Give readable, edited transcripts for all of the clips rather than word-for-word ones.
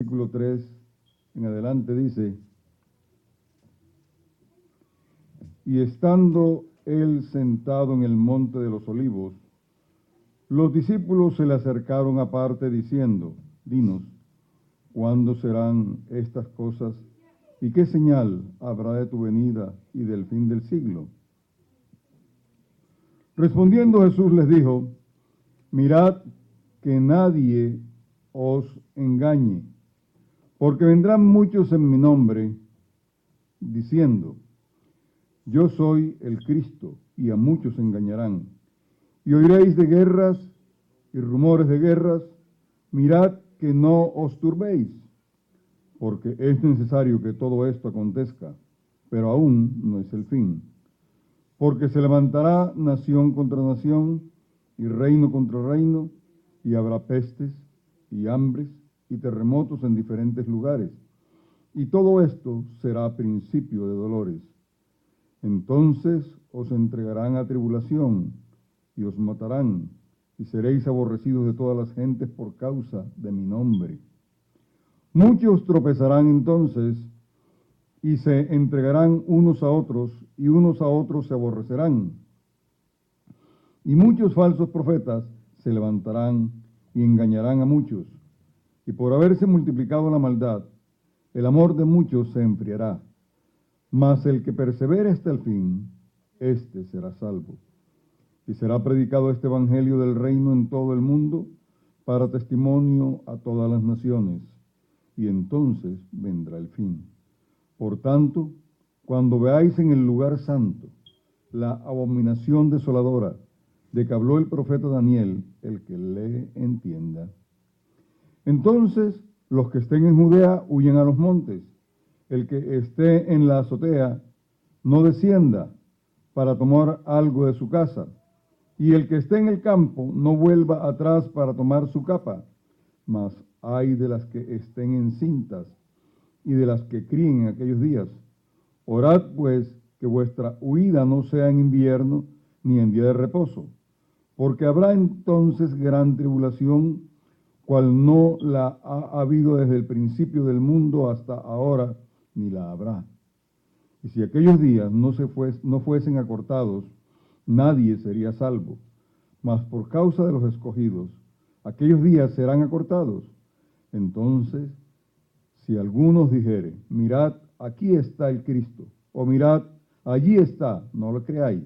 Versículo 3 en adelante dice: y estando él sentado en el monte de los olivos, los discípulos se le acercaron aparte diciendo: dinos, ¿cuándo serán estas cosas? ¿Y qué señal habrá de tu venida y del fin del siglo? Respondiendo Jesús les dijo: mirad que nadie os engañe, porque vendrán muchos en mi nombre, diciendo: yo soy el Cristo, y a muchos engañarán. Y oiréis de guerras y rumores de guerras. Mirad que no os turbéis, porque es necesario que todo esto acontezca, pero aún no es el fin. Porque se levantará nación contra nación, y reino contra reino, y habrá pestes, y hambres, y terremotos en diferentes lugares. Y todo esto será principio de dolores. Entonces os entregarán a tribulación, y os matarán, y seréis aborrecidos de todas las gentes por causa de mi nombre. Muchos tropezarán entonces, y se entregarán unos a otros, y unos a otros se aborrecerán. Y muchos falsos profetas se levantarán y engañarán a muchos. Y por haberse multiplicado la maldad, el amor de muchos se enfriará. Mas el que persevere hasta el fin, éste será salvo. Y será predicado este evangelio del reino en todo el mundo, para testimonio a todas las naciones. Y entonces vendrá el fin. Por tanto, cuando veáis en el lugar santo la abominación desoladora de que habló el profeta Daniel, el que lee entienda. Entonces los que estén en Judea huyan a los montes. El que esté en la azotea no descienda para tomar algo de su casa. Y el que esté en el campo no vuelva atrás para tomar su capa. Mas ay de las que estén encintas y de las que críen en aquellos días. Orad pues que vuestra huida no sea en invierno ni en día de reposo, porque habrá entonces gran tribulación, cual no la ha habido desde el principio del mundo hasta ahora, ni la habrá. Y si aquellos días no fuesen acortados, nadie sería salvo. Mas por causa de los escogidos, aquellos días serán acortados. Entonces, si algunos dijere: mirad, aquí está el Cristo, o mirad, allí está, no lo creáis.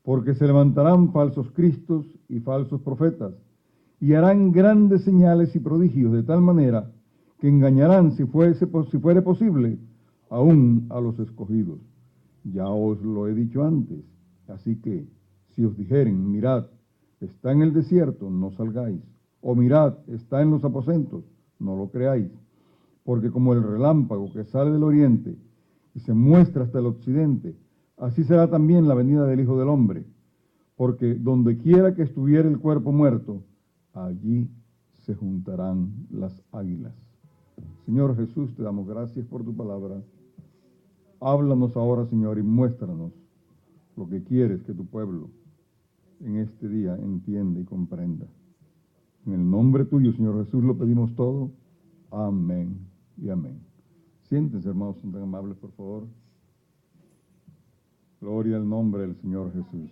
Porque se levantarán falsos cristos y falsos profetas, y harán grandes señales y prodigios, de tal manera que engañarán, si fuere posible, aún a los escogidos. Ya os lo he dicho antes. Así que, si os dijeren: mirad, está en el desierto, no salgáis. O mirad, está en los aposentos, no lo creáis. Porque como el relámpago que sale del oriente y se muestra hasta el occidente, así será también la venida del Hijo del Hombre. Porque donde quiera que estuviera el cuerpo muerto, allí se juntarán las águilas. Señor Jesús, te damos gracias por tu palabra. Háblanos ahora, Señor, y muéstranos lo que quieres que tu pueblo en este día entienda y comprenda. En el nombre tuyo, Señor Jesús, lo pedimos todo. Amén y amén. Siéntense, hermanos, son tan amables, por favor. Gloria al nombre del Señor Jesús.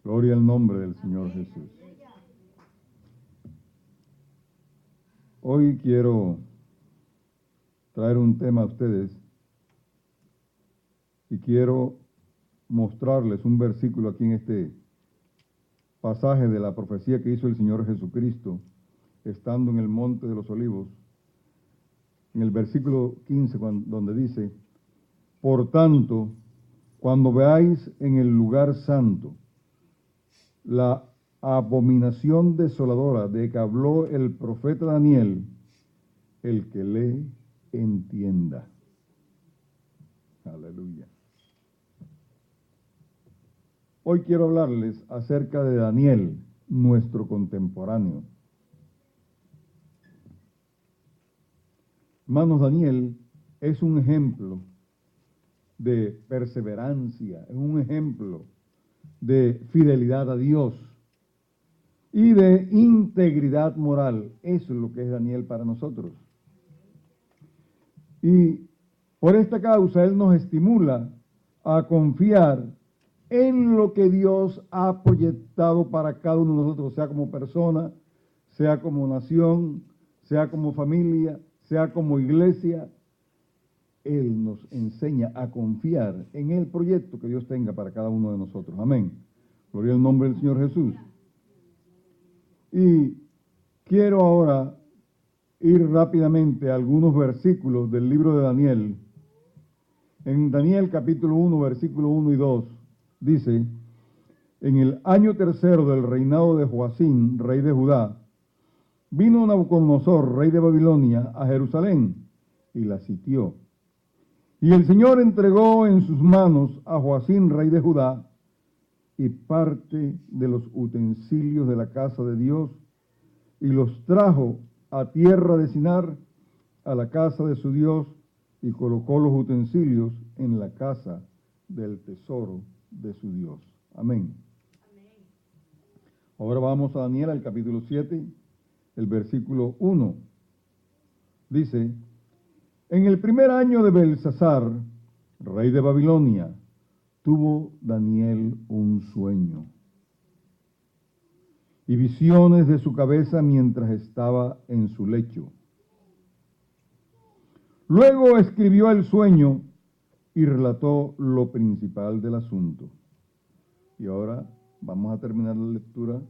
Gloria al nombre del Señor Jesús. Hoy quiero traer un tema a ustedes y quiero mostrarles un versículo aquí en este pasaje de la profecía que hizo el Señor Jesucristo estando en el Monte de los Olivos, en el versículo 15, donde dice: por tanto, cuando veáis en el lugar santo la abominación desoladora de que habló el profeta Daniel, el que lee entienda. Aleluya. Hoy quiero hablarles acerca de Daniel, nuestro contemporáneo. Hermanos, Daniel es un ejemplo de perseverancia, es un ejemplo de fidelidad a Dios. y de integridad moral. Eso es lo que es Daniel para nosotros. Y por esta causa Él nos estimula a confiar en lo que Dios ha proyectado para cada uno de nosotros, sea como persona, sea como nación, sea como familia, sea como iglesia. Él nos enseña a confiar en el proyecto que Dios tenga para cada uno de nosotros. Amén. Gloria al nombre del Señor Jesús. Y quiero ahora ir rápidamente a algunos versículos del libro de Daniel. En Daniel capítulo 1, versículo 1 y 2, dice: en el año tercero del reinado de Joacín, rey de Judá, vino Nabucodonosor, rey de Babilonia, a Jerusalén y la sitió. Y el Señor entregó en sus manos a Joacín, rey de Judá, y parte de los utensilios de la casa de Dios, y los trajo a tierra de Sinar, a la casa de su Dios, y colocó los utensilios en la casa del tesoro de su Dios. Amén. Amén. Ahora vamos a Daniel, al capítulo 7, el versículo 1. Dice: en el primer año de Belsasar, rey de Babilonia, tuvo Daniel un sueño y visiones de su cabeza mientras estaba en su lecho. Luego escribió el sueño y relató lo principal del asunto. Y ahora vamos a terminar la lectura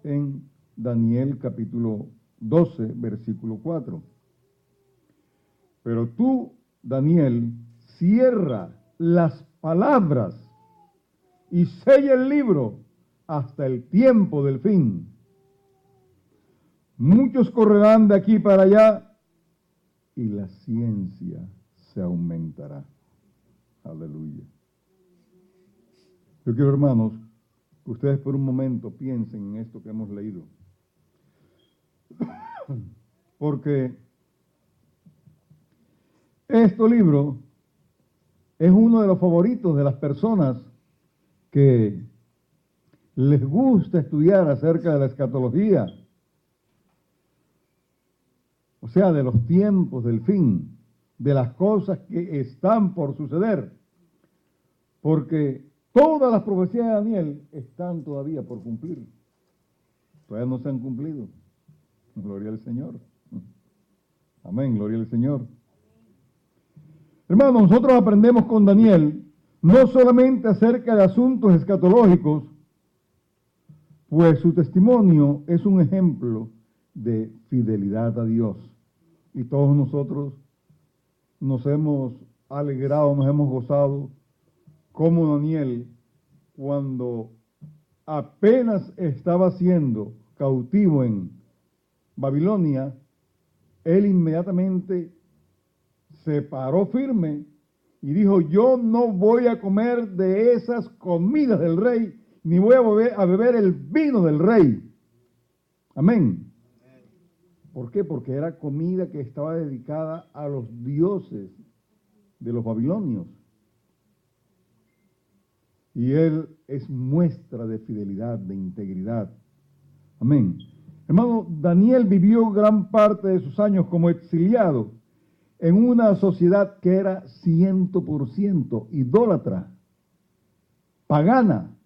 en Daniel capítulo 12, versículo 4. Pero tú, Daniel, cierra las palabras y sella el libro hasta el tiempo del fin. Muchos correrán de aquí para allá y la ciencia se aumentará. Aleluya. Yo quiero, hermanos, que ustedes por un momento piensen en esto que hemos leído. Porque este libro es uno de los favoritos de las personas que les gusta estudiar acerca de la escatología, o sea, de los tiempos del fin, de las cosas que están por suceder, porque todas las profecías de Daniel están todavía por cumplir, todavía no se han cumplido. Gloria al Señor. Amén, gloria al Señor. Hermanos, nosotros aprendemos con Daniel no solamente acerca de asuntos escatológicos, pues su testimonio es un ejemplo de fidelidad a Dios. Y todos nosotros nos hemos alegrado, nos hemos gozado, como Daniel, cuando apenas estaba siendo cautivo en Babilonia, él inmediatamente se paró firme y dijo: yo no voy a comer de esas comidas del rey, ni voy a beber el vino del rey. Amén. ¿Por qué? Porque era comida que estaba dedicada a los dioses de los babilonios. Y él es muestra de fidelidad, de integridad. Amén. Hermano, Daniel vivió gran parte de sus años como exiliado en una sociedad que era 100% idólatra, pagana.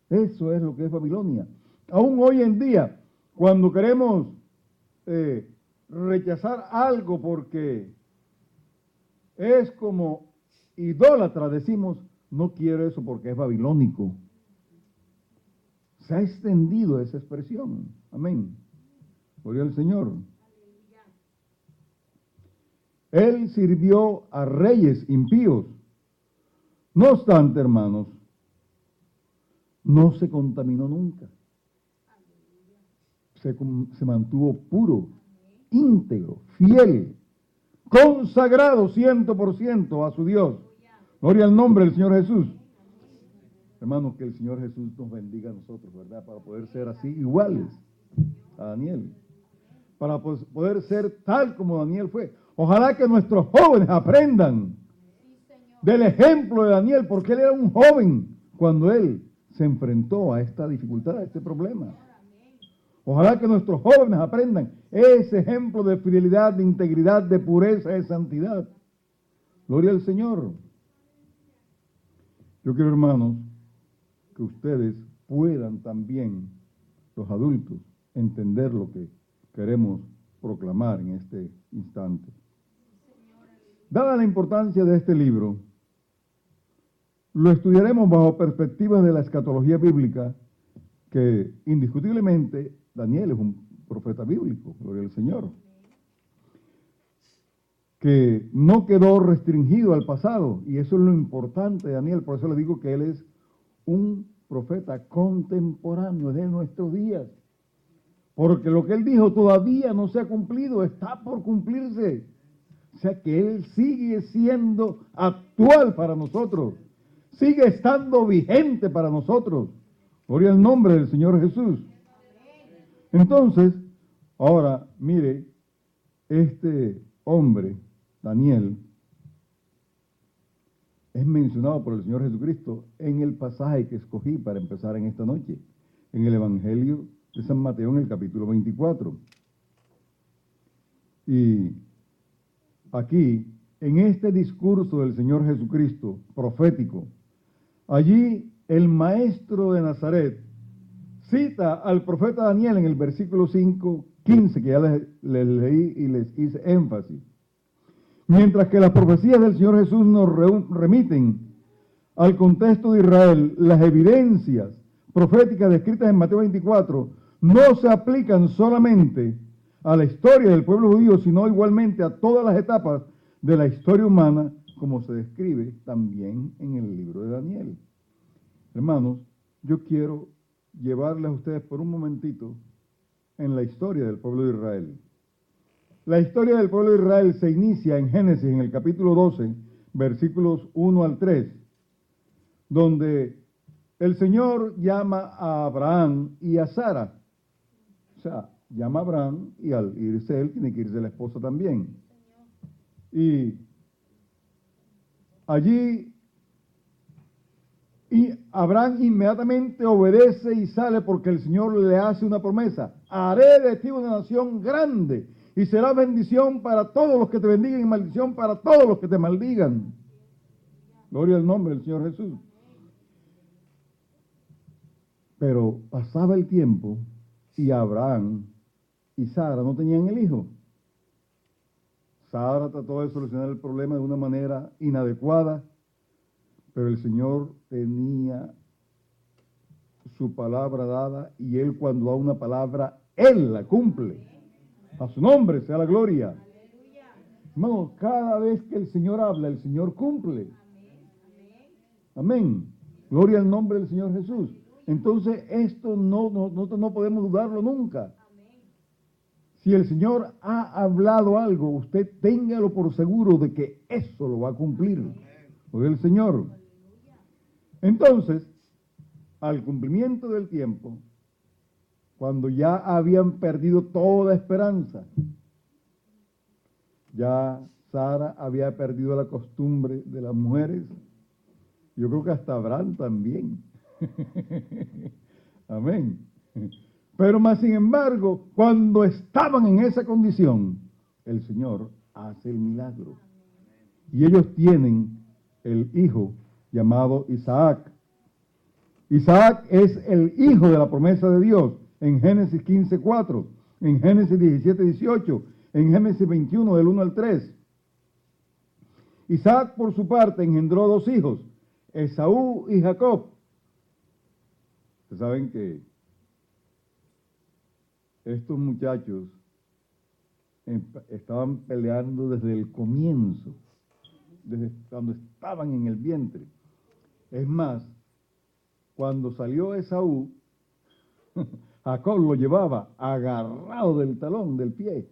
Eso es lo que es Babilonia. Aún hoy en día, cuando queremos rechazar algo porque es como idólatra, decimos: no quiero eso porque es babilónico. Se ha extendido esa expresión. Amén. Gloria al Señor. Él sirvió a reyes impíos. No obstante, hermanos, no se contaminó nunca. Se mantuvo puro, íntegro, fiel, consagrado 100% a su Dios. Gloria al nombre del Señor Jesús. Hermanos, que el Señor Jesús nos bendiga a nosotros, ¿verdad? Para poder ser así iguales a Daniel. Para poder ser tal como Daniel fue. Ojalá que nuestros jóvenes aprendan del ejemplo de Daniel, porque él era un joven cuando él se enfrentó a esta dificultad, a este problema. Ojalá que nuestros jóvenes aprendan ese ejemplo de fidelidad, de integridad, de pureza, de santidad. Gloria al Señor. Yo quiero, hermanos, que ustedes puedan también, los adultos, entender lo que queremos proclamar en este instante. Dada la importancia de este libro, lo estudiaremos bajo perspectivas de la escatología bíblica, que indiscutiblemente Daniel es un profeta bíblico, gloria al Señor, que no quedó restringido al pasado, y eso es lo importante de Daniel. Por eso le digo que él es un profeta contemporáneo de nuestros días, porque lo que él dijo todavía no se ha cumplido, está por cumplirse. O sea que él sigue siendo actual para nosotros, sigue estando vigente para nosotros. Gloria al nombre del Señor Jesús. Entonces, ahora, mire, este hombre, Daniel, es mencionado por el Señor Jesucristo en el pasaje que escogí para empezar en esta noche, en el Evangelio de San Mateo, en el capítulo 24. Y aquí, en este discurso del Señor Jesucristo, profético, allí el maestro de Nazaret cita al profeta Daniel en el versículo 5:15, que ya les leí y les hice énfasis. Mientras que las profecías del Señor Jesús nos remiten al contexto de Israel, las evidencias proféticas descritas en Mateo 24 no se aplican solamente a la historia del pueblo judío, sino igualmente a todas las etapas de la historia humana, como se describe también en el libro de Daniel. Hermanos, yo quiero llevarles a ustedes por un momentito en la historia del pueblo de Israel. La historia del pueblo de Israel se inicia en Génesis, en el capítulo 12, versículos 1 al 3, donde el Señor llama a Abraham y a Sara. O sea, llama a Abraham y al irse él, tiene que irse la esposa también. Y allí Abraham inmediatamente obedece y sale porque el Señor le hace una promesa. Haré de ti una nación grande y será bendición para todos los que te bendigan y maldición para todos los que te maldigan. Gloria al nombre del Señor Jesús. Pero pasaba el tiempo y Abraham y Sara no tenían el hijo. Sara trató de solucionar el problema de una manera inadecuada, pero el Señor tenía su palabra dada y Él, cuando da una palabra, Él la cumple. A su nombre sea la gloria. Hermano, cada vez que el Señor habla, el Señor cumple. Amén. Gloria al nombre del Señor Jesús. Entonces, esto no podemos dudarlo nunca. Si el Señor ha hablado algo, usted téngalo por seguro de que eso lo va a cumplir. Gloria al Señor. Entonces, al cumplimiento del tiempo, cuando ya habían perdido toda esperanza, ya Sara había perdido la costumbre de las mujeres, yo creo que hasta Abraham también. Amén. Pero más sin embargo, cuando estaban en esa condición, el Señor hace el milagro. Y ellos tienen el hijo llamado Isaac. Isaac es el hijo de la promesa de Dios en Génesis 15:4, en Génesis 17:18, en Génesis 21 del 1 al 3. Isaac, por su parte, engendró dos hijos, Esaú y Jacob. Ustedes saben que estos muchachos estaban peleando desde el comienzo, desde cuando estaban en el vientre. Es más, cuando salió Esaú, Jacob lo llevaba agarrado del talón, del pie.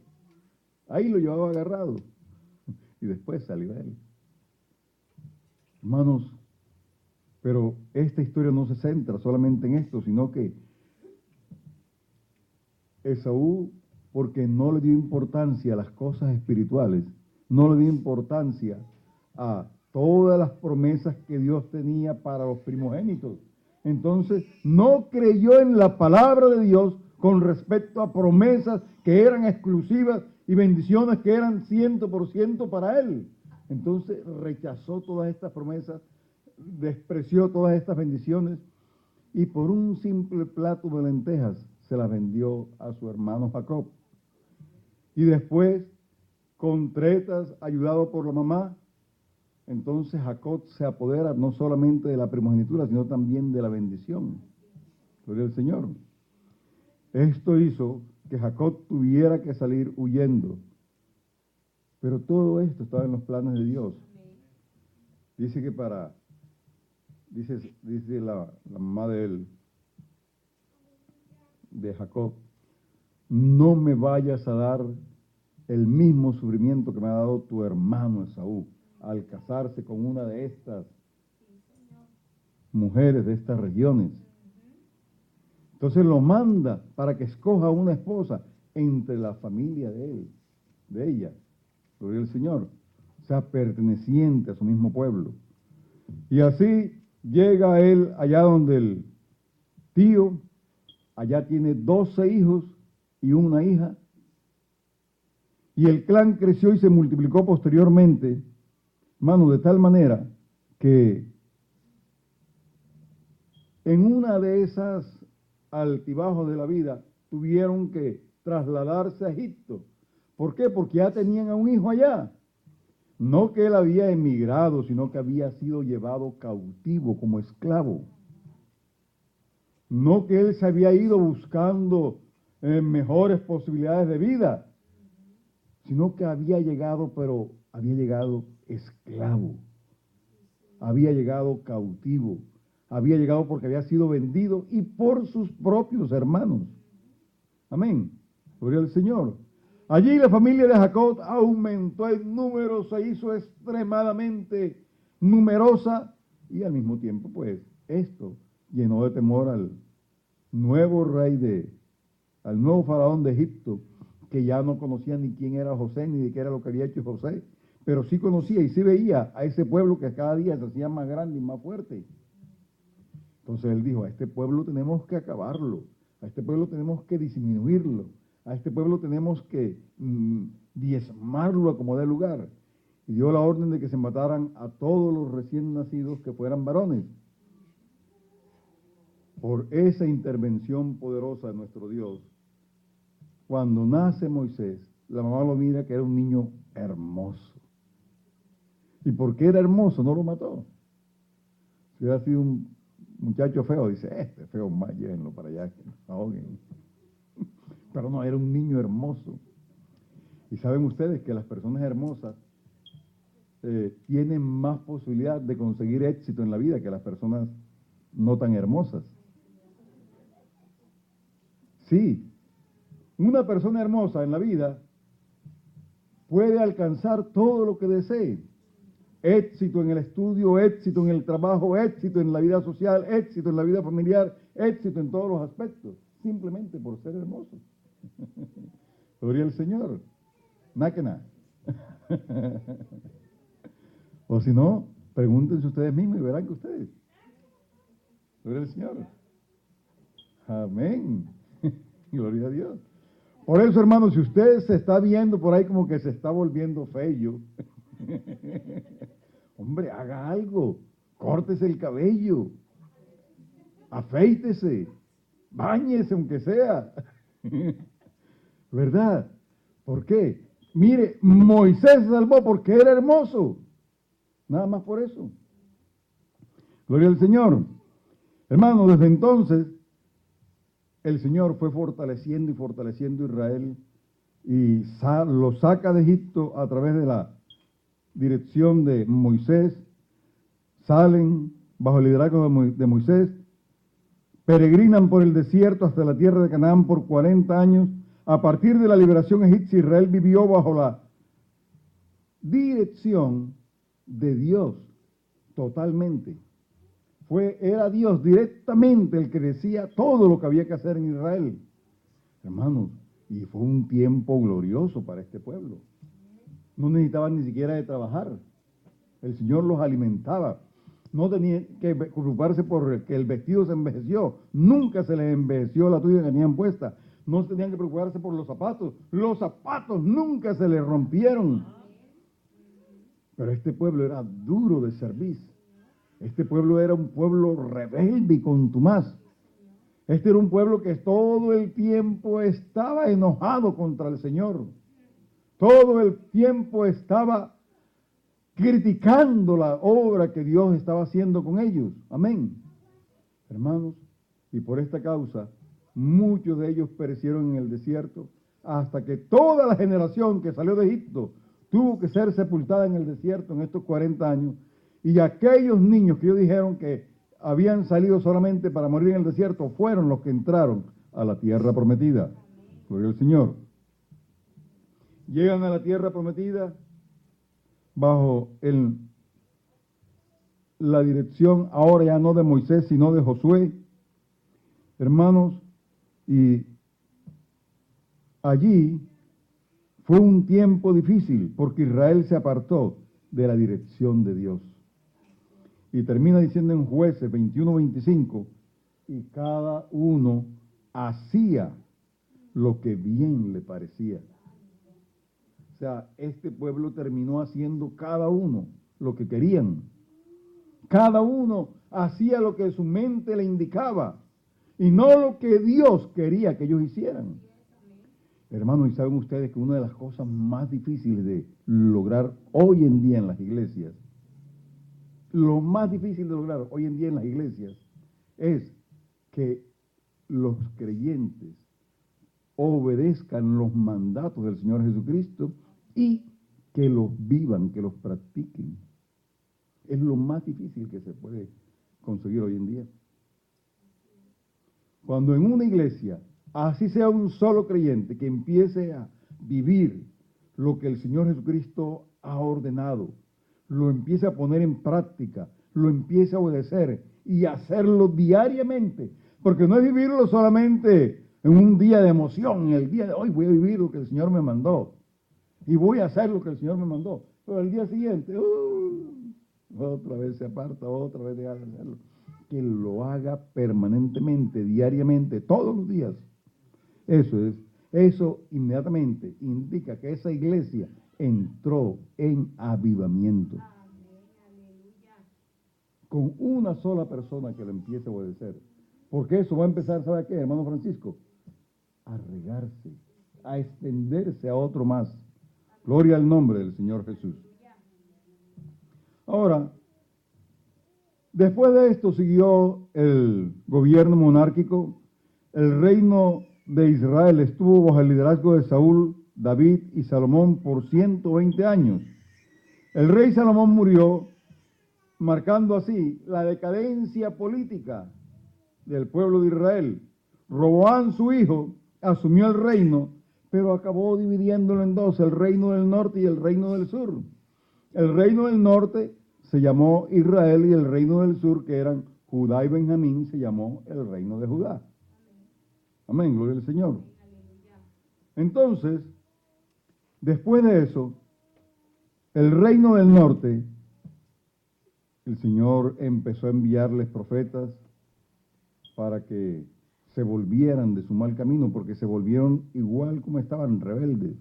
Ahí lo llevaba agarrado. Y después salió él. Hermanos, pero esta historia no se centra solamente en esto, sino que Esaú, porque no le dio importancia a las cosas espirituales, no le dio importancia a todas las promesas que Dios tenía para los primogénitos. Entonces, no creyó en la palabra de Dios con respecto a promesas que eran exclusivas y bendiciones que eran 100% para él. Entonces rechazó todas estas promesas, despreció todas estas bendiciones y por un simple plato de lentejas se las vendió a su hermano Jacob. Y después, con tretas, ayudado por la mamá, entonces Jacob se apodera no solamente de la primogenitura, sino también de la bendición. Gloria al Señor. Esto hizo que Jacob tuviera que salir huyendo. Pero todo esto estaba en los planes de Dios. Dice que dice la mamá de él, de Jacob, no me vayas a dar el mismo sufrimiento que me ha dado tu hermano Esaú al casarse con una de estas mujeres de estas regiones. Entonces lo manda para que escoja una esposa entre la familia de él, de ella, gloria al Señor, o sea, perteneciente a su mismo pueblo. Y así llega él allá donde el tío, allá tiene 12 hijos y una hija, y el clan creció y se multiplicó posteriormente, hermano, de tal manera que en una de esas altibajos de la vida tuvieron que trasladarse a Egipto. ¿Por qué? Porque ya tenían a un hijo allá. No que él había emigrado, sino que había sido llevado cautivo como esclavo. No que él se había ido buscando mejores posibilidades de vida, sino que había llegado, pero había llegado esclavo. Había llegado cautivo. Había llegado porque había sido vendido y por sus propios hermanos. Amén. Gloria al Señor. Allí la familia de Jacob aumentó en número, se hizo extremadamente numerosa y al mismo tiempo, pues, esto llenó de temor al nuevo al nuevo faraón de Egipto, que ya no conocía ni quién era José, ni de qué era lo que había hecho José, pero sí conocía y sí veía a ese pueblo que cada día se hacía más grande y más fuerte. Entonces él dijo, a este pueblo tenemos que acabarlo, a este pueblo tenemos que disminuirlo, a este pueblo tenemos que diezmarlo a como dé lugar. Y dio la orden de que se mataran a todos los recién nacidos que fueran varones. Por esa intervención poderosa de nuestro Dios, cuando nace Moisés, la mamá lo mira que era un niño hermoso. ¿Y por qué era hermoso? No lo mató. Si hubiera sido un muchacho feo, dice, este feo más, llévenlo para allá, que nos ahoguen. Pero no, era un niño hermoso. Y saben ustedes que las personas hermosas tienen más posibilidad de conseguir éxito en la vida que las personas no tan hermosas. Sí, una persona hermosa en la vida puede alcanzar todo lo que desee. Éxito en el estudio, éxito en el trabajo, éxito en la vida social, éxito en la vida familiar, éxito en todos los aspectos, simplemente por ser hermoso. Gloria al Señor. Náquena. O si no, pregúntense ustedes mismos y verán que ustedes. Gloria al Señor. Amén. Gloria a Dios. Por eso, hermanos, si usted se está viendo por ahí como que se está volviendo feo, hombre, haga algo. Córtese el cabello. Afeítese. Báñese aunque sea. ¿Verdad? ¿Por qué? Mire, Moisés se salvó porque era hermoso. Nada más por eso. Gloria al Señor. Hermano, desde entonces, el Señor fue fortaleciendo y fortaleciendo a Israel y lo saca de Egipto a través de la dirección de Moisés. Salen bajo el liderazgo de Moisés, peregrinan por el desierto hasta la tierra de Canaán por 40 años. A partir de la liberación egipcia, Israel vivió bajo la dirección de Dios totalmente. Era Dios directamente el que decía todo lo que había que hacer en Israel. Hermanos, y fue un tiempo glorioso para este pueblo. No necesitaban ni siquiera de trabajar. El Señor los alimentaba. No tenía que preocuparse por que el vestido se envejeció. Nunca se les envejeció la túnica que tenían puesta. no tenían que preocuparse por los zapatos nunca se les rompieron. Pero este pueblo era duro de cerviz, este pueblo era un pueblo rebelde y contumaz. Este era un pueblo que todo el tiempo estaba enojado contra el Señor. Todo el tiempo estaba criticando la obra que Dios estaba haciendo con ellos. Amén. Hermanos, y por esta causa, muchos de ellos perecieron en el desierto, hasta que toda la generación que salió de Egipto tuvo que ser sepultada en el desierto en estos 40 años. Y aquellos niños que ellos dijeron que habían salido solamente para morir en el desierto, fueron los que entraron a la tierra prometida. Gloria al Señor. Llegan a la tierra prometida bajo la dirección ahora ya no de Moisés, sino de Josué. Hermanos, y allí fue un tiempo difícil porque Israel se apartó de la dirección de Dios. Y termina diciendo en Jueces 21-25, y cada uno hacía lo que bien le parecía. O sea, este pueblo terminó haciendo cada uno lo que querían. Cada uno hacía lo que su mente le indicaba y no lo que Dios quería que ellos hicieran. Hermanos, y saben ustedes que una de las cosas más difíciles de lograr hoy en día en las iglesias, lo más difícil de lograr hoy en día en las iglesias es que los creyentes obedezcan los mandatos del Señor Jesucristo y que los vivan, que los practiquen. Es lo más difícil que se puede conseguir hoy en día. Cuando en una iglesia, así sea un solo creyente, que empiece a vivir lo que el Señor Jesucristo ha ordenado, lo empiece a poner en práctica, lo empiece a obedecer y hacerlo diariamente, porque no es vivirlo solamente en un día de emoción, en el día de hoy voy a vivir lo que el Señor me mandó y voy a hacer lo que el Señor me mandó, pero el día siguiente, otra vez se aparta, otra vez deja de hacerlo. Que lo haga permanentemente, diariamente, todos los días. Eso inmediatamente indica que esa iglesia entró en avivamiento. Con una sola persona que lo empiece a obedecer. Porque eso va a empezar, ¿sabe qué, hermano Francisco? A regarse, a extenderse a otro más. Gloria al nombre del Señor Jesús. Ahora, después de esto siguió el gobierno monárquico. El reino de Israel estuvo bajo el liderazgo de Saúl, David y Salomón por 120 años. El rey Salomón murió, marcando así la decadencia política del pueblo de Israel. Roboam, su hijo, asumió el reino, pero acabó dividiéndolo en dos, el reino del norte y el reino del sur. El reino del norte se llamó Israel y el reino del sur, que eran Judá y Benjamín, se llamó el reino de Judá. Amén, gloria al Señor. Entonces, después de eso, el reino del norte, el Señor empezó a enviarles profetas para que se volvieran de su mal camino, porque se volvieron igual como estaban, rebeldes.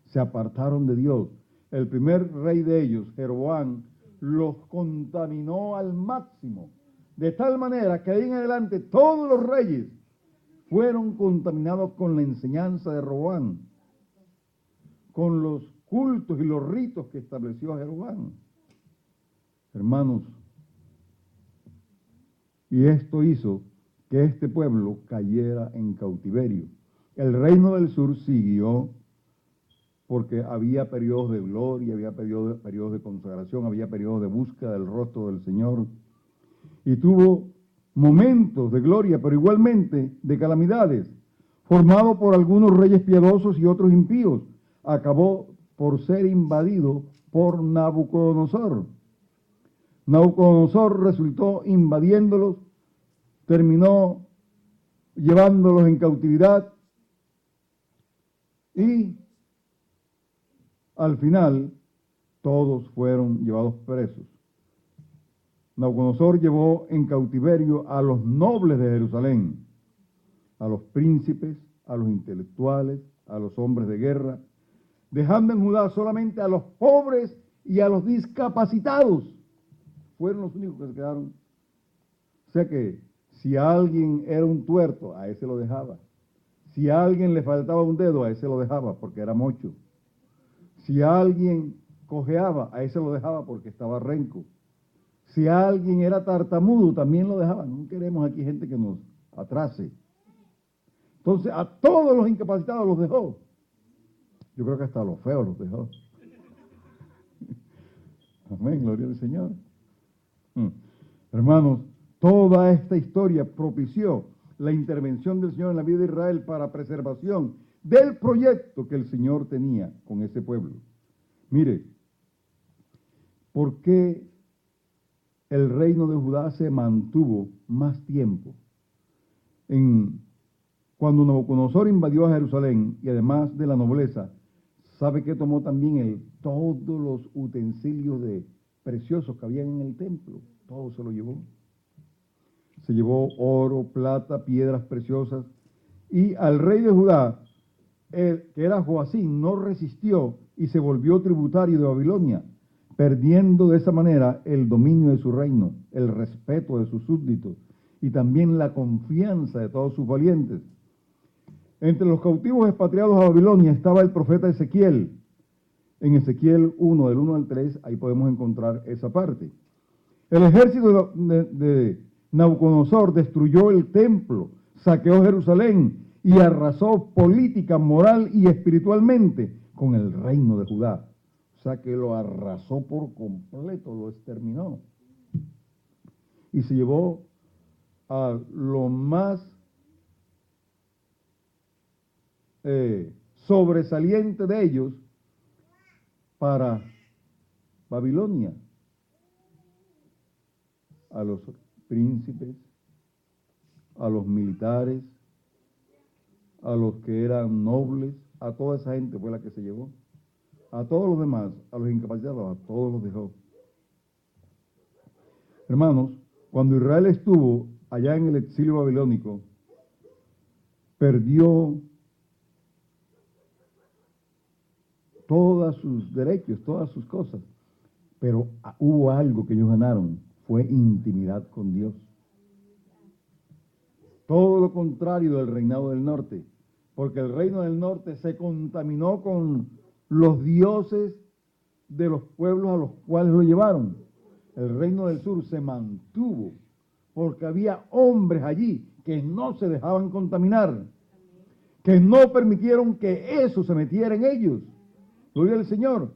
Se apartaron de Dios. El primer rey de ellos, Jeroboam, los contaminó al máximo, de tal manera que de ahí en adelante todos los reyes fueron contaminados con la enseñanza de Roboam, con los cultos y los ritos que estableció Jeroboam. Hermanos, y esto hizo que este pueblo cayera en cautiverio. El reino del sur siguió porque había periodos de gloria, había periodos de consagración, había periodos de búsqueda del rostro del Señor. Y tuvo momentos de gloria, pero igualmente de calamidades, formado por algunos reyes piadosos y otros impíos. Acabó por ser invadido por Nabucodonosor. Nabucodonosor resultó invadiéndolos, terminó llevándolos en cautividad y al final todos fueron llevados presos. Nabucodonosor llevó en cautiverio a los nobles de Jerusalén, a los príncipes, a los intelectuales, a los hombres de guerra, dejando en Judá solamente a los pobres y a los discapacitados. Fueron los únicos que se quedaron. O sea que si a alguien era un tuerto, a ese lo dejaba. Si a alguien le faltaba un dedo, a ese lo dejaba porque era mocho. Si a alguien cojeaba, a ese lo dejaba porque estaba renco. Si a alguien era tartamudo, también lo dejaba. No queremos aquí gente que nos atrase. Entonces, a todos los incapacitados los dejó. Yo creo que hasta a los feos los dejó. Amén, gloria al Señor. Hermanos, toda esta historia propició la intervención del Señor en la vida de Israel para preservación del proyecto que el Señor tenía con ese pueblo. Mire, ¿por qué el reino de Judá se mantuvo más tiempo? Cuando Nabucodonosor invadió a Jerusalén, y además de la nobleza, ¿sabe qué tomó también todos los utensilios preciosos que habían en el templo? Todo se lo llevó. Se llevó oro, plata, piedras preciosas. Y al rey de Judá, que era Joacín, no resistió y se volvió tributario de Babilonia, perdiendo de esa manera el dominio de su reino, el respeto de sus súbditos y también la confianza de todos sus valientes. Entre los cautivos expatriados a Babilonia estaba el profeta Ezequiel. En Ezequiel 1, del 1 al 3, ahí podemos encontrar esa parte. El ejército de Nabucodonosor destruyó el templo, saqueó Jerusalén y arrasó política, moral y espiritualmente con el reino de Judá. O sea que lo arrasó por completo, lo exterminó. Y se llevó a lo más sobresaliente de ellos para Babilonia. A los príncipes, a los militares, a los que eran nobles, a toda esa gente fue la que se llevó. A todos los demás, a los incapacitados, a todos los dejó. Hermanos, cuando Israel estuvo allá en el exilio babilónico, perdió todos sus derechos, todas sus cosas, pero hubo algo que ellos ganaron, fue intimidad con Dios. Todo lo contrario del reinado del norte, porque el reino del norte se contaminó con los dioses de los pueblos a los cuales lo llevaron. El reino del sur se mantuvo, porque había hombres allí que no se dejaban contaminar, que no permitieron que eso se metiera en ellos. Gloria al Señor.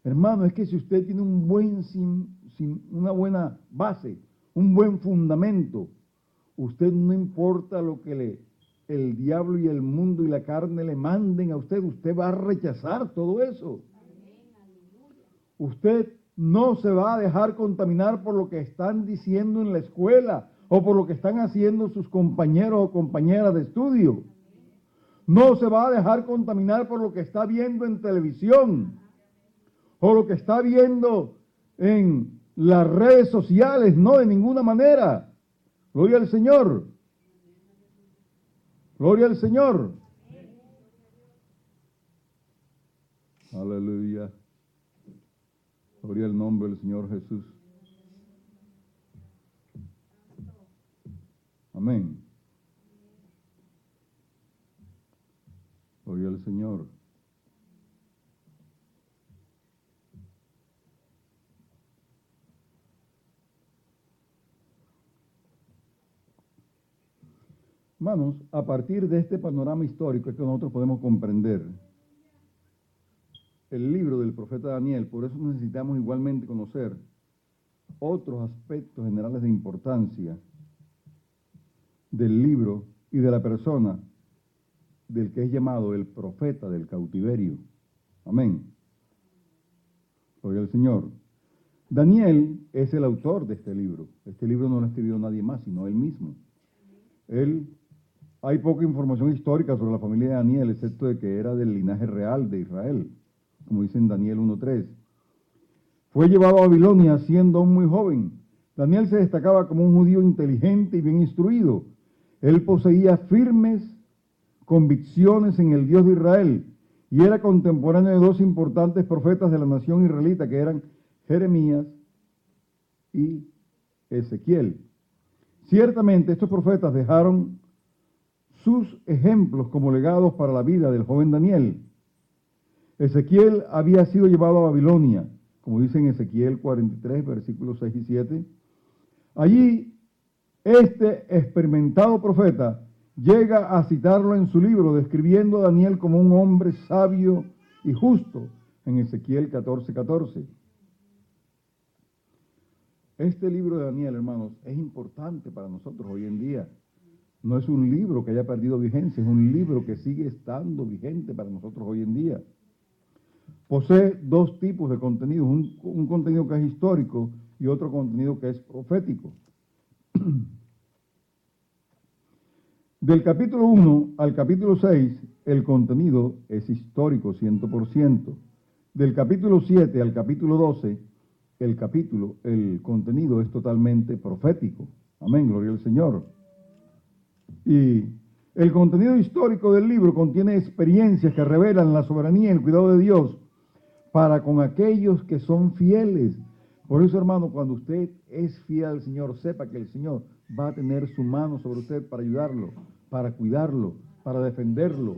Hermano, es que si usted tiene una buena base, un buen fundamento, usted no importa lo que el diablo y el mundo y la carne le manden a usted, usted va a rechazar todo eso. Usted no se va a dejar contaminar por lo que están diciendo en la escuela o por lo que están haciendo sus compañeros o compañeras de estudio. No se va a dejar contaminar por lo que está viendo en televisión o lo que está viendo en las redes sociales, no, de ninguna manera. Gloria al Señor. Gloria al Señor. Aleluya. Gloria al nombre del Señor Jesús. Amén. Gloria al Señor. Hermanos, a partir de este panorama histórico es que nosotros podemos comprender el libro del profeta Daniel. Por eso necesitamos igualmente conocer otros aspectos generales de importancia del libro y de la persona del que es llamado el profeta del cautiverio. Amén. Gloria al Señor. Daniel es el autor de este libro. Este libro no lo escribió nadie más, sino él mismo. Hay poca información histórica sobre la familia de Daniel, excepto de que era del linaje real de Israel, como dice en Daniel 1:3. Fue llevado a Babilonia siendo aún muy joven. Daniel se destacaba como un judío inteligente y bien instruido. Él poseía firmes convicciones en el Dios de Israel, y era contemporáneo de dos importantes profetas de la nación israelita, que eran Jeremías y Ezequiel. Ciertamente estos profetas dejaron sus ejemplos como legados para la vida del joven Daniel. Ezequiel había sido llevado a Babilonia, como dice en Ezequiel 43, versículos 6 y 7. Allí, este experimentado profeta llega a citarlo en su libro, describiendo a Daniel como un hombre sabio y justo, en Ezequiel 14, 14. Este libro de Daniel, hermanos, es importante para nosotros hoy en día. No es un libro que haya perdido vigencia, es un libro que sigue estando vigente para nosotros hoy en día. Posee dos tipos de contenidos, un contenido que es histórico y otro contenido que es profético. Del capítulo 1 al capítulo 6, el contenido es histórico 100%. Del capítulo 7 al capítulo 12, el contenido es totalmente profético. Amén, gloria al Señor. Y el contenido histórico del libro contiene experiencias que revelan la soberanía y el cuidado de Dios para con aquellos que son fieles. Por eso, hermano, cuando usted es fiel al Señor, sepa que el Señor va a tener su mano sobre usted para ayudarlo, para cuidarlo, para defenderlo,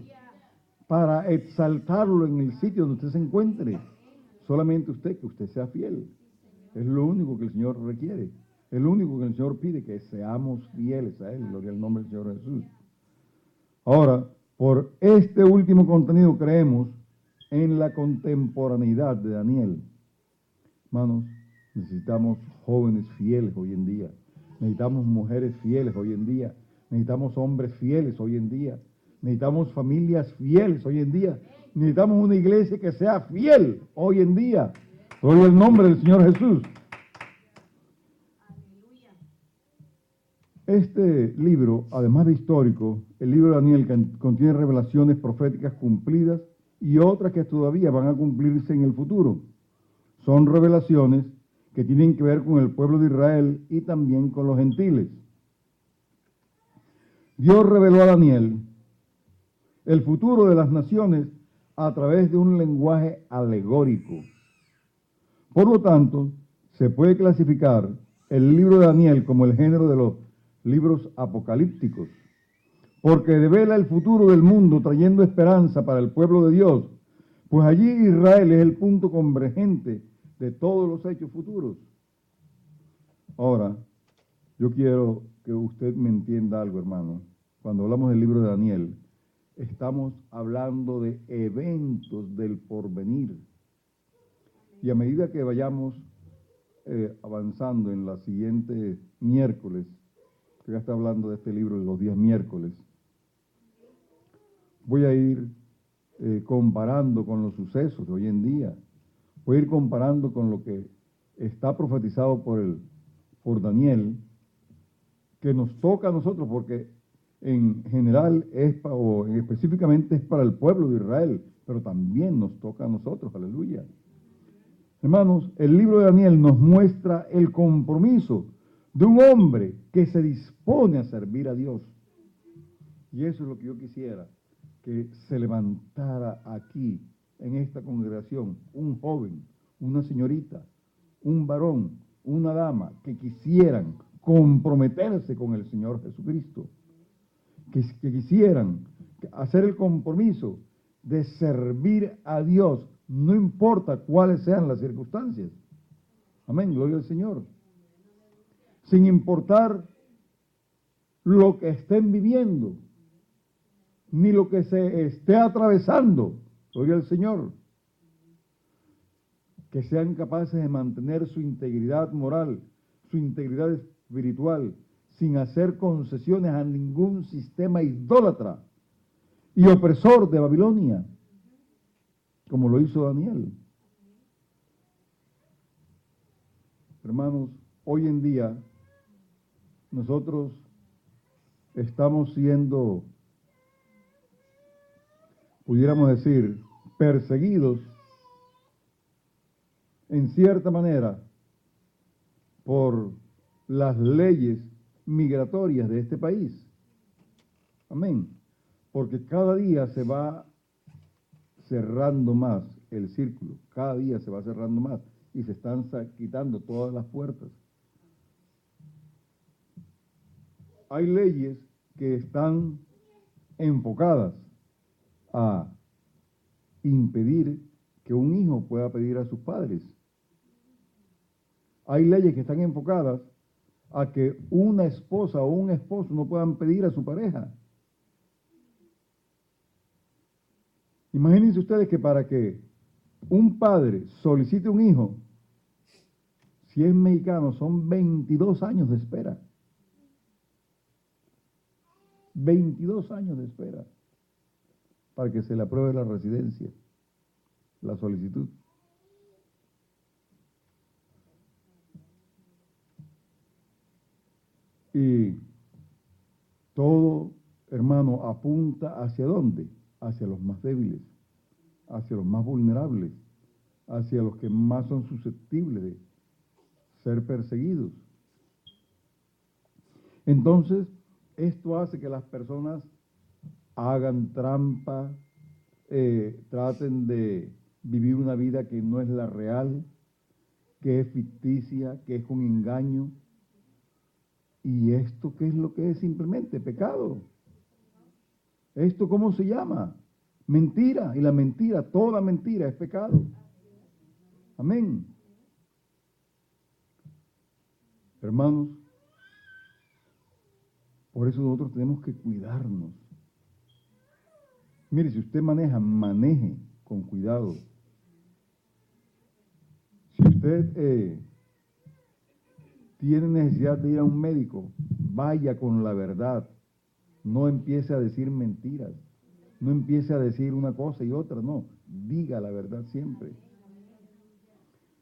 para exaltarlo en el sitio donde usted se encuentre. Solamente que usted sea fiel. Es lo único que el Señor requiere. Es lo único que el Señor pide, que seamos fieles a Él. Gloria al nombre del Señor Jesús. Ahora, por este último contenido creemos en la contemporaneidad de Daniel. Hermanos, necesitamos jóvenes fieles hoy en día. Necesitamos mujeres fieles hoy en día. Necesitamos hombres fieles hoy en día. Necesitamos familias fieles hoy en día. Necesitamos una iglesia que sea fiel hoy en día. Gloria al nombre del Señor Jesús. Este libro, además de histórico, el libro de Daniel contiene revelaciones proféticas cumplidas y otras que todavía van a cumplirse en el futuro. Son revelaciones que tienen que ver con el pueblo de Israel y también con los gentiles. Dios reveló a Daniel el futuro de las naciones a través de un lenguaje alegórico. Por lo tanto, se puede clasificar el libro de Daniel como el género de los libros apocalípticos, porque devela el futuro del mundo trayendo esperanza para el pueblo de Dios, pues allí Israel es el punto convergente de todos los hechos futuros. Ahora, yo quiero que usted me entienda algo, hermano. Cuando hablamos del libro de Daniel, estamos hablando de eventos del porvenir. Y a medida que vayamos avanzando en la siguiente miércoles, que ya está hablando de este libro de los días miércoles, voy a ir comparando con los sucesos de hoy en día. Voy a ir comparando con lo que está profetizado por Daniel, que nos toca a nosotros, porque en general específicamente es para el pueblo de Israel, pero también nos toca a nosotros, aleluya. Hermanos, el libro de Daniel nos muestra el compromiso de un hombre que se dispone a servir a Dios. Y eso es lo que yo quisiera, que se levantara aquí, en esta congregación, un joven, una señorita, un varón, una dama, que quisieran comprometerse con el Señor Jesucristo, que quisieran hacer el compromiso de servir a Dios, no importa cuáles sean las circunstancias. Amén, gloria al Señor. Sin importar lo que estén viviendo, ni lo que se esté atravesando, gloria al Señor. Que sean capaces de mantener su integridad moral, su integridad espiritual, sin hacer concesiones a ningún sistema idólatra y opresor de Babilonia, como lo hizo Daniel. Hermanos, hoy en día nosotros estamos siendo, pudiéramos decir, perseguidos en cierta manera por las leyes migratorias de este país. Amén. porque cada día se va cerrando más el círculo, cada día se va cerrando más y se están quitando todas las puertas. Hay leyes que están enfocadas a impedir que un hijo pueda pedir a sus padres. Hay leyes que están enfocadas a que una esposa o un esposo no puedan pedir a su pareja. Imagínense ustedes que para que un padre solicite un hijo, si es mexicano, son 22 años de espera. 22 años de espera para que se le apruebe la residencia, la solicitud. Y todo, hermano, apunta ¿hacia dónde? Hacia los más débiles, hacia los más vulnerables, hacia los que más son susceptibles de ser perseguidos. Entonces, esto hace que las personas hagan trampa, traten de vivir una vida que no es la real, que es ficticia, que es un engaño. ¿Y esto qué es lo que es? Simplemente pecado. ¿Esto cómo se llama? Mentira. Y la mentira, toda mentira es pecado. Amén. Hermanos, por eso nosotros tenemos que cuidarnos. Mire, si usted maneja, maneje con cuidado. Si usted tiene necesidad de ir a un médico, vaya con la verdad. No empiece a decir mentiras. No empiece a decir una cosa y otra, no. Diga la verdad siempre.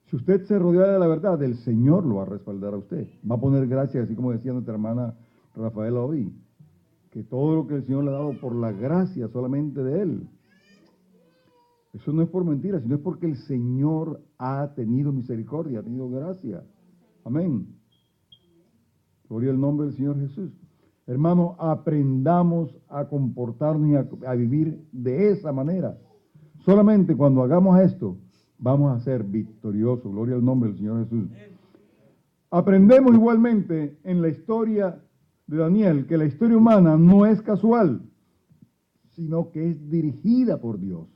Si usted se rodea de la verdad, el Señor lo va a respaldar a usted. Va a poner gracias, así como decía nuestra hermana Rafaela hoy, que todo lo que el Señor le ha dado por la gracia solamente de Él. Eso no es por mentira, sino es porque el Señor ha tenido misericordia, ha tenido gracia. Amén. Gloria al nombre del Señor Jesús. Hermano, aprendamos a comportarnos y a vivir de esa manera. Solamente cuando hagamos esto, vamos a ser victoriosos. Gloria al nombre del Señor Jesús. Aprendemos igualmente en la historia de Daniel que la historia humana no es casual, sino que es dirigida por Dios.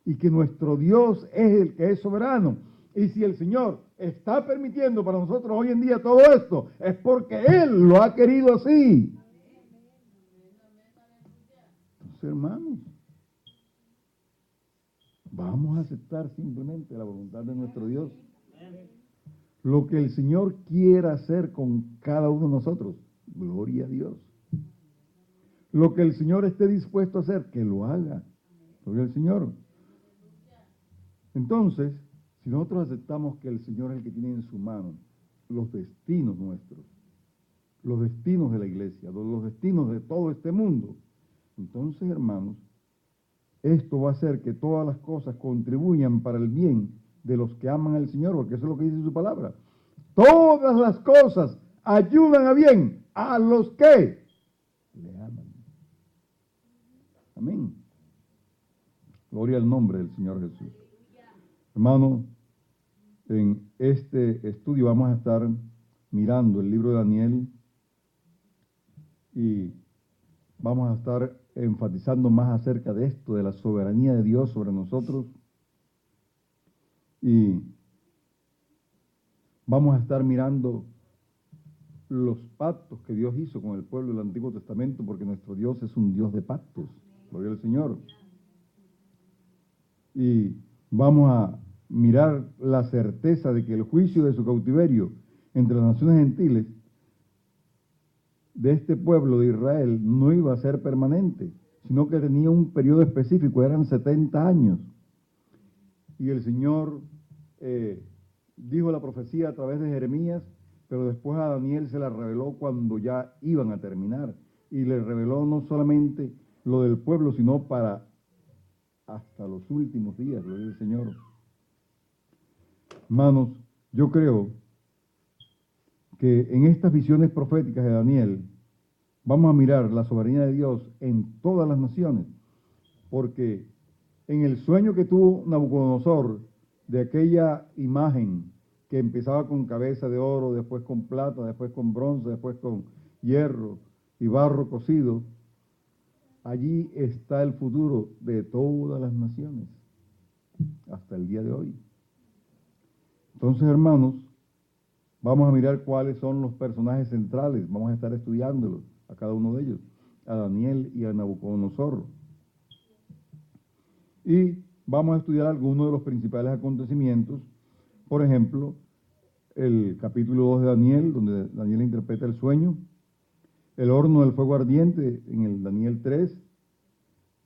Y que nuestro Dios es el que es soberano. Y si el Señor está permitiendo para nosotros hoy en día todo esto, es porque Él lo ha querido así. Entonces, hermanos, vamos a aceptar simplemente la voluntad de nuestro Dios. Lo que el Señor quiera hacer con cada uno de nosotros, gloria a Dios. Lo que el Señor esté dispuesto a hacer, que lo haga. Gloria al Señor. Entonces, si nosotros aceptamos que el Señor es el que tiene en su mano los destinos nuestros, los destinos de la iglesia, los destinos de todo este mundo, entonces, hermanos, esto va a hacer que todas las cosas contribuyan para el bien de los que aman al Señor, porque eso es lo que dice su palabra. Todas las cosas ayudan a bien a los que le aman. Amén. Gloria al nombre del Señor Jesús. Hermano, en este estudio vamos a estar mirando el libro de Daniel y vamos a estar enfatizando más acerca de esto, de la soberanía de Dios sobre nosotros. Y vamos a estar mirando los pactos que Dios hizo con el pueblo del Antiguo Testamento, porque nuestro Dios es un Dios de pactos. Gloria al Señor. Y vamos a mirar la certeza de que el juicio de su cautiverio entre las naciones gentiles de este pueblo de Israel no iba a ser permanente, sino que tenía un periodo específico, eran 70 años. Y el Señor dijo la profecía a través de Jeremías, pero después a Daniel se la reveló cuando ya iban a terminar. Y le reveló no solamente lo del pueblo, sino para hasta los últimos días, lo dice el Señor. Hermanos, yo creo que en estas visiones proféticas de Daniel, vamos a mirar la soberanía de Dios en todas las naciones, porque en el sueño que tuvo Nabucodonosor de aquella imagen que empezaba con cabeza de oro, después con plata, después con bronce, después con hierro y barro cocido, allí está el futuro de todas las naciones, hasta el día de hoy. Entonces, hermanos, vamos a mirar cuáles son los personajes centrales, vamos a estar estudiándolos, a cada uno de ellos, a Daniel y a Nabucodonosor. Y vamos a estudiar algunos de los principales acontecimientos, por ejemplo, el capítulo 2 de Daniel, donde Daniel interpreta el sueño, el horno del fuego ardiente en el Daniel 3,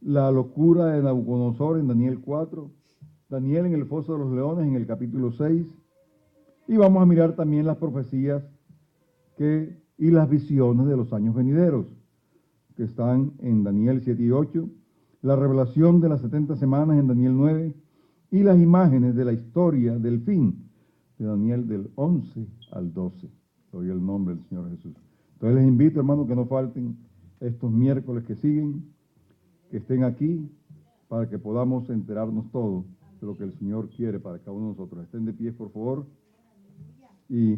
la locura de Nabucodonosor en Daniel 4, Daniel en el foso de los leones en el capítulo 6, y vamos a mirar también las profecías y las visiones de los años venideros, que están en Daniel 7 y 8, la revelación de las 70 semanas en Daniel 9, y las imágenes de la historia del fin de Daniel del 11 al 12. Gloria al nombre del Señor Jesús. Entonces les invito, hermanos, que no falten estos miércoles que siguen, que estén aquí para que podamos enterarnos todos de lo que el Señor quiere para cada uno de nosotros. Estén de pie, por favor, y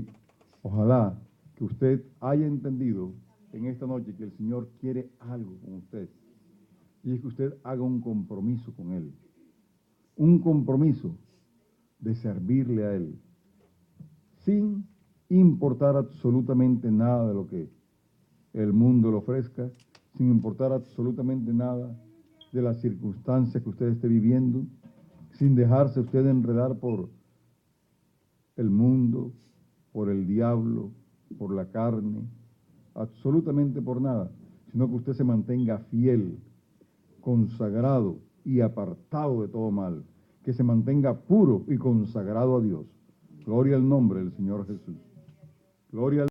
ojalá que usted haya entendido en esta noche que el Señor quiere algo con usted, y es que usted haga un compromiso con Él, un compromiso de servirle a Él, sin importar absolutamente nada de lo que el mundo le ofrezca, sin importar absolutamente nada de las circunstancias que usted esté viviendo, sin dejarse usted enredar por el mundo, por el diablo, por la carne, absolutamente por nada, sino que usted se mantenga fiel, consagrado y apartado de todo mal, que se mantenga puro y consagrado a Dios. Gloria al nombre del Señor Jesús. Gloria al